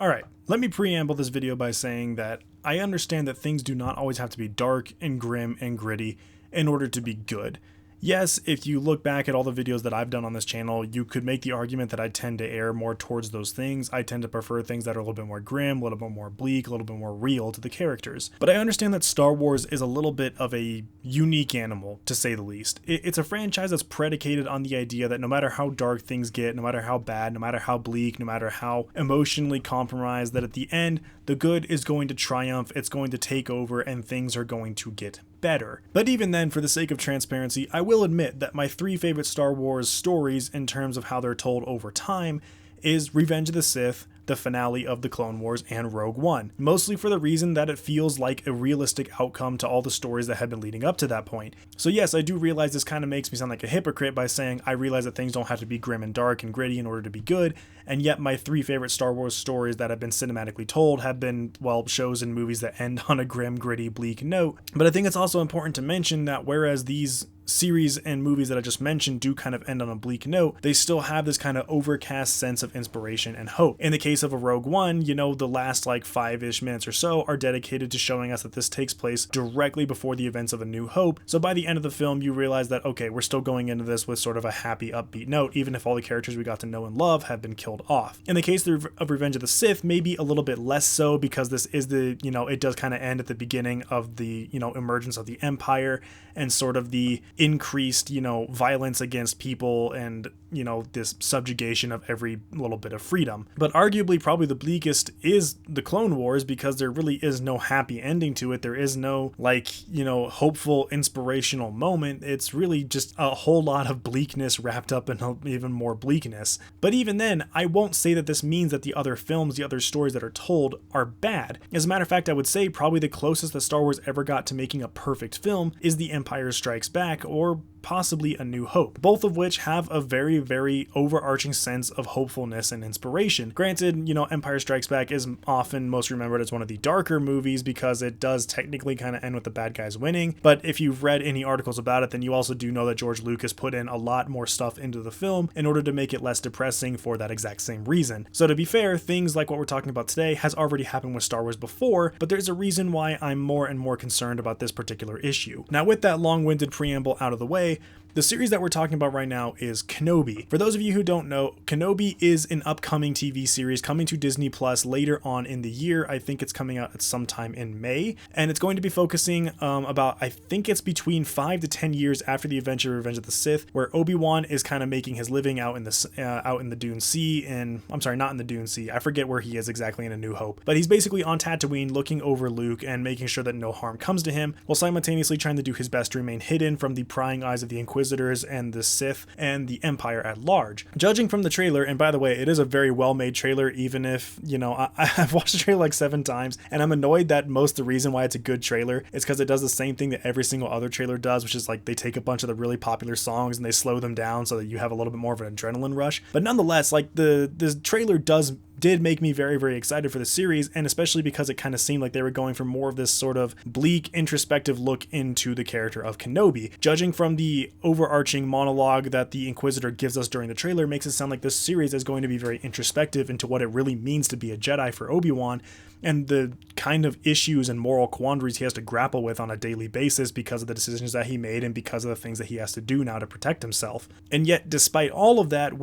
Alright, let me preamble this video by saying that I understand that things do not always have to be dark and grim and gritty in order to be good. Yes, if you look back at all the videos that I've done on this channel, you could make the argument that I tend to err more towards those things. I tend to prefer things that are a little bit more grim, a little bit more bleak, a little bit more real to the characters. But I understand that Star Wars is a little bit of a unique animal, to say the least. It's a franchise that's predicated on the idea that no matter how dark things get, no matter how bad, no matter how bleak, no matter how emotionally compromised, that at the end, the good is going to triumph, it's going to take over, and things are going to get better. But even then, for the sake of transparency, I will admit that my three favorite Star Wars stories in terms of how they're told over time is Revenge of the Sith, the finale of the Clone Wars, and Rogue One, mostly for the reason that it feels like a realistic outcome to all the stories that had been leading up to that point. So yes, I do realize this kind of makes me sound like a hypocrite by saying I realize that things don't have to be grim and dark and gritty in order to be good, and yet my three favorite Star Wars stories that have been cinematically told have been, well, shows and movies that end on a grim, gritty, bleak note. But I think it's also important to mention that whereas these series and movies that I just mentioned do kind of end on a bleak note, they still have this kind of overcast sense of inspiration and hope. In the case of a Rogue One, you know, the last like 5-ish minutes or so are dedicated to showing us that this takes place directly before the events of A New Hope. So by the end of the film, you realize that, okay, we're still going into this with sort of a happy, upbeat note, even if all the characters we got to know and love have been killed off. In the case of Revenge of the Sith, maybe a little bit less so, because this is the, you know, it does kind of end at the beginning of the, you know, emergence of the Empire and sort of the increased, you know, violence against people and, you know, this subjugation of every little bit of freedom. But arguably probably the bleakest is the Clone Wars, because there really is no happy ending to it. There is no, like, you know, hopeful, inspirational moment. It's really just a whole lot of bleakness wrapped up in even more bleakness. But even then, I won't say that this means that the other films, the other stories that are told are bad. As a matter of fact, I would say probably the closest that Star Wars ever got to making a perfect film is The Empire Strikes Back, or possibly A New Hope, both of which have a very, very overarching sense of hopefulness and inspiration. Granted, you know, Empire Strikes Back is often most remembered as one of the darker movies because it does technically kind of end with the bad guys winning, but if you've read any articles about it, then you also do know that George Lucas put in a lot more stuff into the film in order to make it less depressing for that exact same reason. So to be fair, things like what we're talking about today has already happened with Star Wars before, but there's a reason why I'm more and more concerned about this particular issue. Now, with that long-winded preamble out of the way, the series that we're talking about right now is Kenobi. For those of you who don't know, Kenobi is an upcoming TV series coming to Disney Plus later on in the year. I think it's coming out at some time in May, and it's going to be focusing about, I think it's between 5 to 10 years after the adventure of Revenge of the Sith, where Obi-Wan is kind of making his living out in the Dune Sea, I'm sorry, not in the Dune Sea. I forget where he is exactly in A New Hope, but he's basically on Tatooine looking over Luke and making sure that no harm comes to him, while simultaneously trying to do his best to remain hidden from the prying eyes of the Inquisitors and the Sith and the Empire at large. Judging from the trailer, and by the way, it is a very well-made trailer, even if, you know, I've watched the trailer like 7 times, and I'm annoyed that most of the reason why it's a good trailer is because it does the same thing that every single other trailer does, which is like they take a bunch of the really popular songs and they slow them down so that you have a little bit more of an adrenaline rush. But nonetheless, like the trailer did make me very, very excited for the series, and especially because it kind of seemed like they were going for more of this sort of bleak, introspective look into the character of Kenobi. Judging from the overarching monologue that the Inquisitor gives us during the trailer makes it sound like this series is going to be very introspective into what it really means to be a Jedi for Obi-Wan, and the kind of issues and moral quandaries he has to grapple with on a daily basis because of the decisions that he made and because of the things that he has to do now to protect himself. And yet, despite all of that,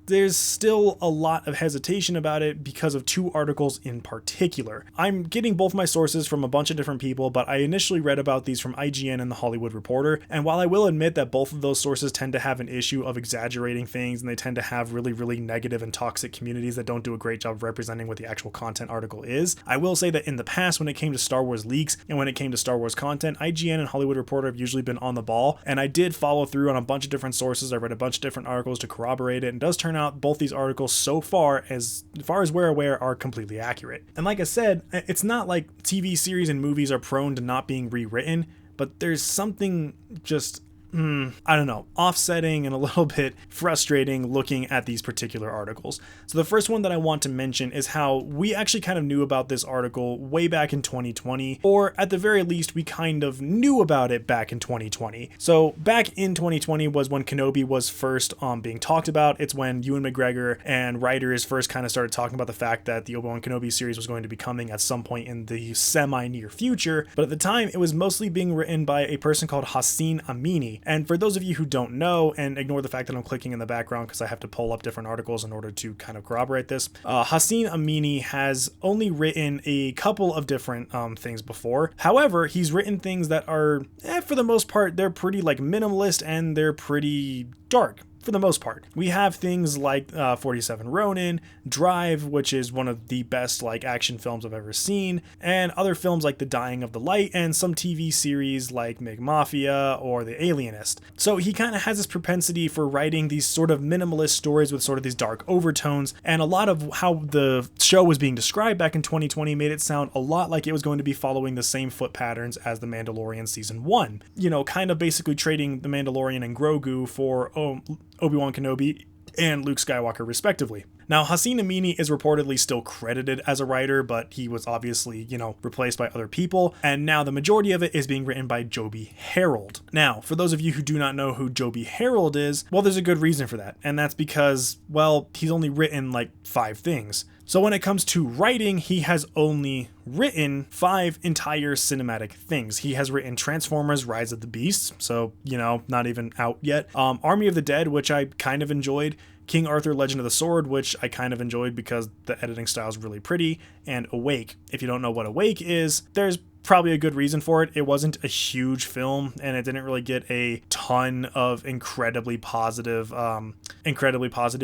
there's still a lot of hesitation about it because of 2 articles in particular. I'm getting both my sources from a bunch of different people, but I initially read about these from IGN and The Hollywood Reporter, and while I will admit that both of those sources tend to have an issue of exaggerating things, and they tend to have really, really negative and toxic communities that don't do a great job of representing what the actual content article is, I will say that in the past, when it came to Star Wars leaks and when it came to Star Wars content, IGN and Hollywood Reporter have usually been on the ball, and I did follow through on a bunch of different sources. I read a bunch of different articles to corroborate it, and it does turn out both these articles so far as we're aware are completely accurate. And like I said, it's not like TV series and movies are prone to not being rewritten, but there's something just I don't know, offsetting and a little bit frustrating looking at these particular articles. So the first one that I want to mention is how we actually kind of knew about this article way back in 2020, or at the very least, we kind of knew about it back in 2020. So back in 2020 was when Kenobi was first being talked about. It's when Ewan McGregor and writers first kind of started talking about the fact that the Obi-Wan Kenobi series was going to be coming at some point in the semi-near future. But at the time, it was mostly being written by a person called Hossein Amini. And for those of you who don't know, and ignore the fact that I'm clicking in the background because I have to pull up different articles in order to kind of corroborate this, Hossein Amini has only written a couple of different things before. However, he's written things that are, for the most part, they're pretty like minimalist and they're pretty dark. For the most part, we have things like 47 Ronin, Drive, which is one of the best like action films I've ever seen, and other films like The Dying of the Light, and some TV series like Mig Mafia or The Alienist. So he kind of has this propensity for writing these sort of minimalist stories with sort of these dark overtones, and a lot of how the show was being described back in 2020 made it sound a lot like it was going to be following the same foot patterns as The Mandalorian Season 1. You know, kind of basically trading The Mandalorian and Grogu for Obi-Wan Kenobi and Luke Skywalker respectively. Now, Hossein Amini is reportedly still credited as a writer, but he was obviously, replaced by other people, and now the majority of it is being written by Joby Harold. Now, for those of you who do not know who Joby Harold is, well, there's a good reason for that, and that's because, well, he's only written like 5 things. So when it comes to writing, he has only written 5 entire cinematic things. He has written Transformers Rise of the Beasts, so, not even out yet. Army of the Dead, which I kind of enjoyed. King Arthur Legend of the Sword, which I kind of enjoyed because the editing style is really pretty. And Awake. If you don't know what Awake is, there's probably a good reason for it. It wasn't a huge film, and it didn't really get a ton of incredibly positive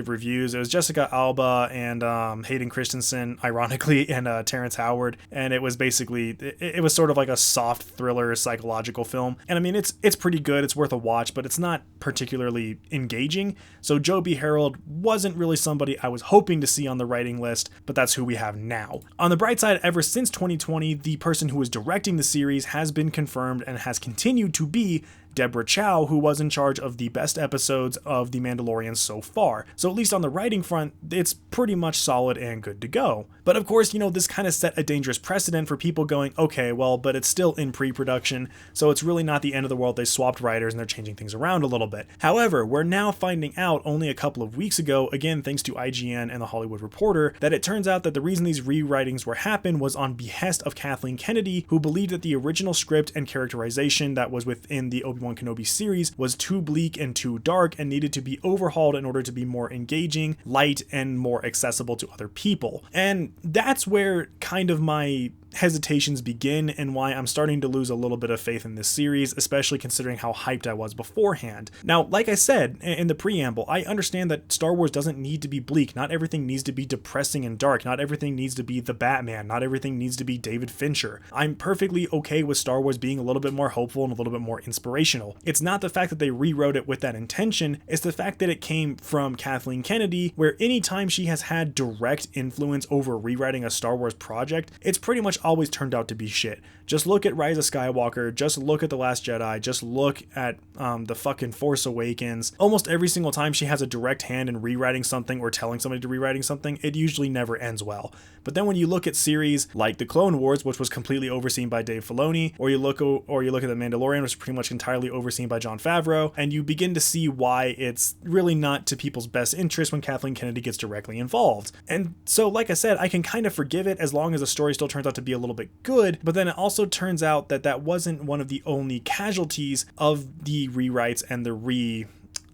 reviews. It was Jessica Alba and Hayden Christensen, ironically, and Terrence Howard, and it was basically it was sort of like a soft thriller psychological film. And I mean, it's pretty good. It's worth a watch, but it's not particularly engaging. So Joby Harold wasn't really somebody I was hoping to see on the writing list, but that's who we have now. On the bright side, ever since 2020, the person who was directing the series has been confirmed and has continued to be Deborah Chow, who was in charge of the best episodes of The Mandalorian so far. So at least on the writing front, it's pretty much solid and good to go. But of course, this kind of set a dangerous precedent for people going, okay, well, but it's still in pre-production, so it's really not the end of the world. They swapped writers and they're changing things around a little bit. However, we're now finding out only a couple of weeks ago, again, thanks to IGN and The Hollywood Reporter, that it turns out that the reason these rewritings were happened was on behest of Kathleen Kennedy, who believed that the original script and characterization that was within the Obi-Wan Kenobi series was too bleak and too dark and needed to be overhauled in order to be more engaging, light, and more accessible to other people. And that's where kind of my hesitations begin and why I'm starting to lose a little bit of faith in this series, especially considering how hyped I was beforehand. Now, like I said in the preamble, I understand that Star Wars doesn't need to be bleak. Not everything needs to be depressing and dark. Not everything needs to be the Batman. Not everything needs to be David Fincher. I'm perfectly okay with Star Wars being a little bit more hopeful and a little bit more inspirational. It's not the fact that they rewrote it with that intention, it's the fact that it came from Kathleen Kennedy, where anytime she has had direct influence over rewriting a Star Wars project, it's pretty much always turned out to be shit. Just look at Rise of Skywalker, just look at The Last Jedi, just look at the fucking Force Awakens. Almost every single time she has a direct hand in rewriting something or telling somebody to rewriting something, it usually never ends well. But then when you look at series like The Clone Wars, which was completely overseen by Dave Filoni, or you look at The Mandalorian, which was pretty much entirely overseen by Jon Favreau, and you begin to see why it's really not to people's best interest when Kathleen Kennedy gets directly involved. And so, like I said, I can kind of forgive it as long as the story still turns out to be a little bit good, but then it also turns out that that wasn't one of the only casualties of the rewrites and the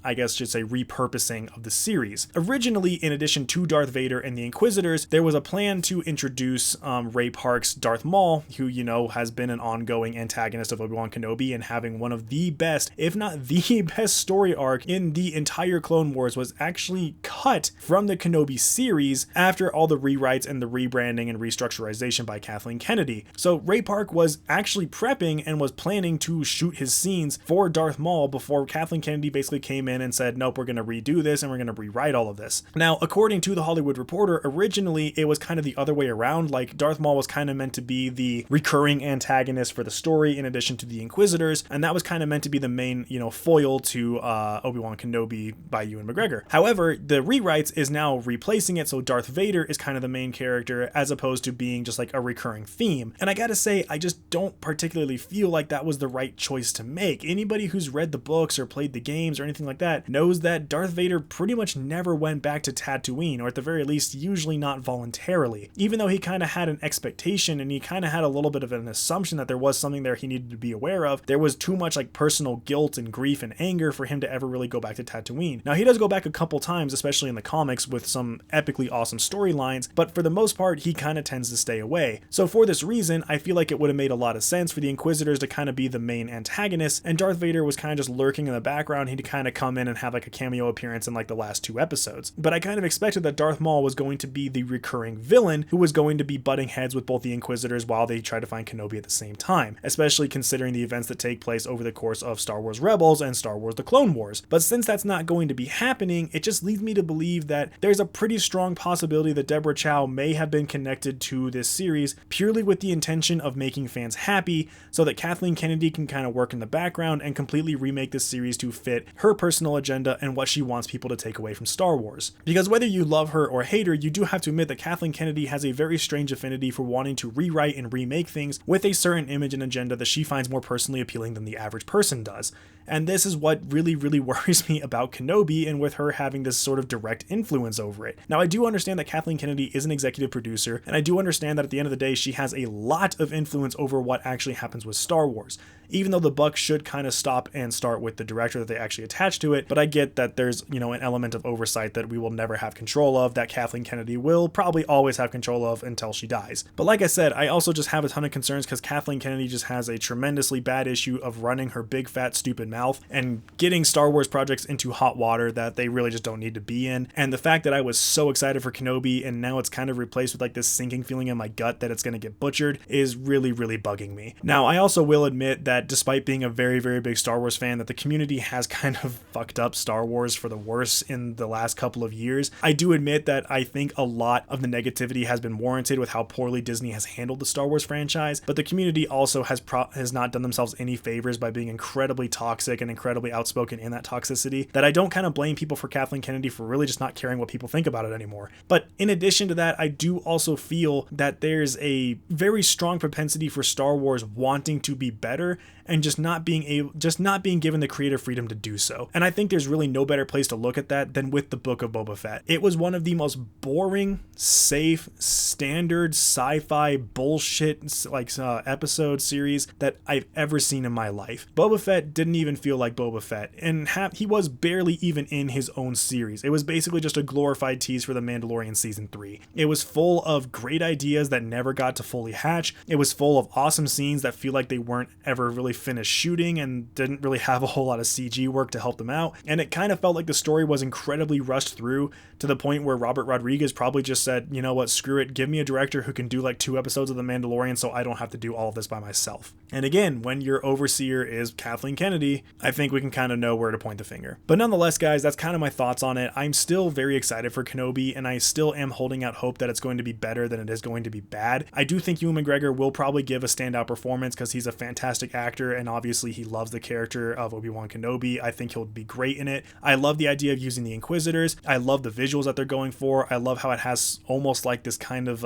repurposing of the series. Originally, in addition to Darth Vader and the Inquisitors, there was a plan to introduce Ray Park's Darth Maul, who, has been an ongoing antagonist of Obi-Wan Kenobi and having one of the best, if not the best story arc in the entire Clone Wars, was actually cut from the Kenobi series after all the rewrites and the rebranding and restructurization by Kathleen Kennedy. So Ray Park was actually prepping and was planning to shoot his scenes for Darth Maul before Kathleen Kennedy basically came in and said, nope, we're going to redo this and we're going to rewrite all of this. Now, according to The Hollywood Reporter, originally it was kind of the other way around. Like, Darth Maul was kind of meant to be the recurring antagonist for the story in addition to the Inquisitors, and that was kind of meant to be the main, foil to Obi-Wan Kenobi by Ewan McGregor. However, the rewrites is now replacing it, so Darth Vader is kind of the main character as opposed to being just like a recurring theme. And I gotta say, I just don't particularly feel like that was the right choice to make. Anybody who's read the books or played the games or anything like that knows that Darth Vader pretty much never went back to Tatooine, or at the very least, usually not voluntarily. Even though he kind of had an expectation and he kind of had a little bit of an assumption that there was something there he needed to be aware of, there was too much like personal guilt and grief and anger for him to ever really go back to Tatooine. Now, he does go back a couple times, especially in the comics, with some epically awesome storylines, but for the most part, he kind of tends to stay away. So for this reason, I feel like it would have made a lot of sense for the Inquisitors to kind of be the main antagonists, and Darth Vader was kind of just lurking in the background. He'd kind of come in and have like a cameo appearance in like the last 2 episodes. But I kind of expected that Darth Maul was going to be the recurring villain who was going to be butting heads with both the Inquisitors while they try to find Kenobi at the same time, especially considering the events that take place over the course of Star Wars Rebels and Star Wars The Clone Wars. But since that's not going to be happening, it just leads me to believe that there's a pretty strong possibility that Deborah Chow may have been connected to this series purely with the intention of making fans happy, so that Kathleen Kennedy can kind of work in the background and completely remake this series to fit her personal agenda and what she wants people to take away from Star Wars. Because whether you love her or hate her, you do have to admit that Kathleen Kennedy has a very strange affinity for wanting to rewrite and remake things with a certain image and agenda that she finds more personally appealing than the average person does. And this is what really, really worries me about Kenobi, and with her having this sort of direct influence over it. Now, I do understand that Kathleen Kennedy is an executive producer, and I do understand that at the end of the day, she has a lot of influence over what actually happens with Star Wars, even though the buck should kind of stop and start with the director that they actually attach to it. But I get that there's, an element of oversight that we will never have control of, that Kathleen Kennedy will probably always have control of until she dies. But like I said, I also just have a ton of concerns because Kathleen Kennedy just has a tremendously bad issue of running her big fat stupid mouth and getting Star Wars projects into hot water that they really just don't need to be in. And the fact that I was so excited for Kenobi and now it's kind of replaced with like this sinking feeling in my gut that it's going to get butchered is really, really bugging me. Now, I also will admit that despite being a very, very big Star Wars fan, that the community has kind of fucked up Star Wars for the worse in the last couple of years. I do admit that I think a lot of the negativity has been warranted with how poorly Disney has handled the Star Wars franchise, but the community also has not done themselves any favors by being incredibly toxic and incredibly outspoken in that toxicity, that I don't kind of blame people for Kathleen Kennedy for really just not caring what people think about it anymore. But in addition to that, I do also feel that there's a very strong propensity for Star Wars wanting to be better and just not being given the creative freedom to do so. And I think there's really no better place to look at that than with the Book of Boba Fett. It was one of the most boring, safe, standard sci-fi bullshit episode series that I've ever seen in my life. Boba Fett didn't even feel like Boba Fett, and he was barely even in his own series. It was basically just a glorified tease for The Mandalorian Season 3. It was full of great ideas that never got to fully hatch. It was full of awesome scenes that feel like they weren't ever really finished shooting and didn't really have a whole lot of CG work to help them out. And it kind of felt like the story was incredibly rushed through to the point where Robert Rodriguez probably just said, you know what, screw it, give me a director who can do like 2 episodes of The Mandalorian so I don't have to do all of this by myself. And again, when your overseer is Kathleen Kennedy, I think we can kind of know where to point the finger. But nonetheless, guys, that's kind of my thoughts on it. I'm still very excited for Kenobi, and I still am holding out hope that it's going to be better than it is going to be bad. I do think Ewan McGregor will probably give a standout performance because he's a fantastic actor, and obviously he loves the character of Obi-Wan Kenobi. I think he'll be great in it. I love the idea of using the Inquisitors. I love the visuals that they're going for. I love how it has almost like this kind of,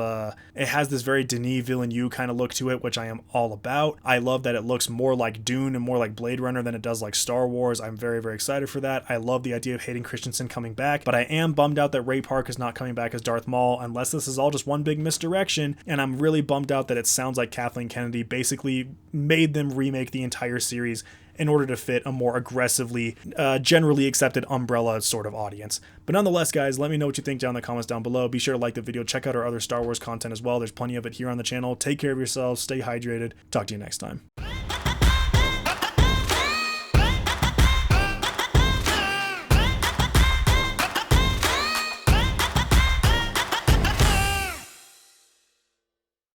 it has this very Denis Villeneuve kind of look to it, which I am all about. I love that it looks more like Dune and more like Blade Runner than it does like Star Wars. I'm very, very excited for that. I love the idea of Hayden Christensen coming back, but I am bummed out that Ray Park is not coming back as Darth Maul unless this is all just one big misdirection, and I'm really bummed out that it sounds like Kathleen Kennedy basically made them remake the entire series in order to fit a more aggressively, generally accepted umbrella sort of audience. But nonetheless, guys, let me know what you think down in the comments down below. Be sure to like the video. Check out our other Star Wars content as well. There's plenty of it here on the channel. Take care of yourselves. Stay hydrated. Talk to you next time.